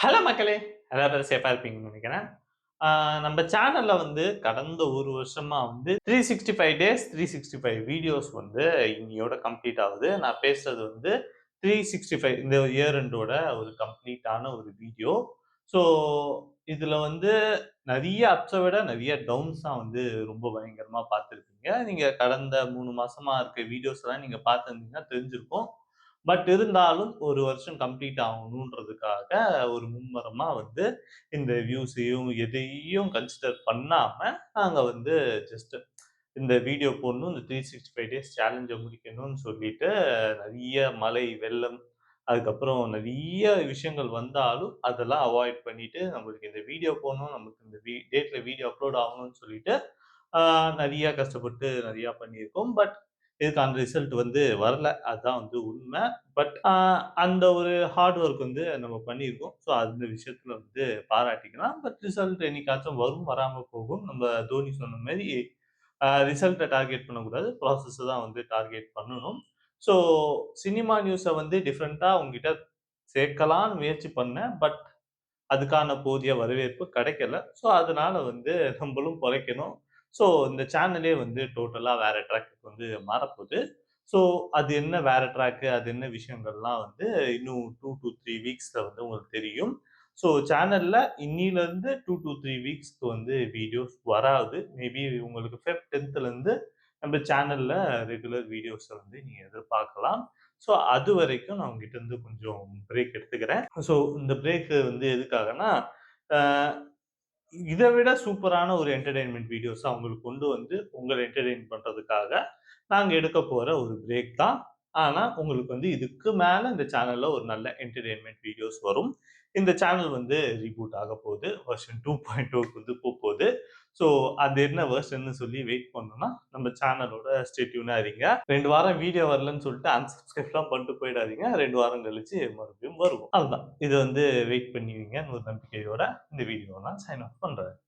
Hello மக்களே! எல்லா பேரும் சேஃபா இருப்பீங்கன்னு நெனைக்கிறேன். நம்ம சேனல்ல வந்து கடந்த 1 வருஷமா வந்து 365 டேஸ், 365 வீடியோஸ் வந்து இன்னியோட கம்ப்ளீட் ஆகுது. நான் பேசுறது வந்து 365 இந்த இயர் எண்டோட ஒரு கம்ப்ளீட்டான ஒரு வீடியோ. ஸோ, இதுல வந்து நெறைய அப்ஸ விட நெறைய டவுன்ஸ் தான் வந்து ரொம்ப பயங்கரமா பார்த்திருப்பீங்க. நீங்க கடந்த 3 மாசமா இருக்க வீடியோஸ்லாம் நீங்க பார்த்திருந்தீங்கன்னா தெரிஞ்சிருக்கும். பட் இருந்தாலும் 1 வருஷம் கம்ப்ளீட் ஆகணுன்றதுக்காக ஒரு மும்மரமா வந்து இந்த வியூஸையும், எதையும் கன்சிடர் பண்ணாம, நாங்க வந்து ஜஸ்ட் இந்த வீடியோ போடணும். இந்த 365 டேஸ் சேலஞ்ச முடிக்கணும்னு சொல்லிட்டு நெறைய மழை, வெள்ளம், அதுக்கப்புறம் நெறைய விஷயங்கள் வந்தாலும், அதெல்லாம் அவாய்ட் பண்ணிட்டு, நம்மளுக்கு இந்த வீடியோ போடணும், நமக்கு இந்த டேட்ல வீடியோ அப்லோட் ஆகணும்னு சொல்லிட்டு, ஆ நெறைய கஷ்டப்பட்டு நெறையா பண்ணியிருக்கோம். பட் இதுக்கான ரிசல்ட் வந்து வரல. அதான் வந்து உண்ம. பட் அந்த ஒரு ஹார்ட் ஒர்க் வந்து நம்ம பண்ணியிருக்கோம். ஸோ அந்த விஷயத்துல வந்து பாராட்டிக்கலாம். பட் ரிசல்ட் என்னைக்காச்சும் வரும், வராம போகும். நம்ம தோனி சொன்ன மாரி ரிசல்ட்ட டார்கெட் பண்ணக்கூடாது. ப்ராசஸ தான் வந்து டார்கெட் பண்ணணும். ஸோ சினிமா நியூஸ வந்து டிஃபரண்டா உங்ககிட்ட சேர்க்கலான்னு முயற்சி பண்ணேன். பட் அதுக்கான போதிய வரவேற்பு கிடைக்கல. ஸோ அதனால வந்து நம்பளும் பொழைக்கணும். ஸோ இந்த சேனலே வந்து டோட்டலா வேற ட்ராக்குக்கு வந்து மாறப்போது. ஸோ அது என்ன வேற ட்ராக்கு, அது என்ன விஷயங்கள்லாம் வந்து இன்னும் 2 டூ 3 வீக்ஸ்ல வந்து உங்களுக்கு தெரியும். ஸோ சேனல்ல இன்னிலருந்து 2 டூ 3 வீக்ஸ்க்கு வந்து வீடியோஸ் வராது. மேபி உங்களுக்கு ஃபெப் 10த்லருந்து நம்ம சேனல்ல ரெகுலர் வீடியோஸ வந்து நீங்க எதிர்பார்க்கலாம். ஸோ அதுவரைக்கும் நான் உங்ககிட்ட இருந்து கொஞ்சம் பிரேக் எடுத்துக்கிறேன். ஸோ இந்த பிரேக் வந்து எதுக்காகன்னா, அ இத விட சூப்பரான ஒரு என்டர்டெயின்மென்ட் வீடியோஸ உங்களுக்கு கொண்டு வந்து உங்கள என்டர்டெயின் பண்றதுக்காக நாங்க எடுக்க போற ஒரு பிரேக் தான். ஆனா, உங்களுக்கு வந்து இதுக்கு மேல இந்த சேனல்ல ஒரு நல்ல என்டர்டெயின்மென்ட் வீடியோஸ் வரும். இந்த சேனல் வந்து ரீபூட் ஆகப்போது. வெர்ஷன் 2.0க்கு வந்து போப்போது. ஸோ அது என்ன வெர்ஷன்னு சொல்லி வெயிட் பண்ணணும்னா, நம்ம சேனலோட ஸ்டே டியூனா இருங்க. 2 வாரம் வீடியோ வரலன்னு சொல்லிட்டு அன்சப்ஸ்கிரைப்லாம் பண்ணிட்டு போயிடாதீங்க. 2 வாரம் கழிச்சு மறுபடியும் வரும். அதுதான். இது வந்து வெயிட் பண்ணுவீங்கன்னு ஒரு நம்பிக்கையோட இந்த வீடியோவ நான் சைன் ஆஃப் பண்றேன்.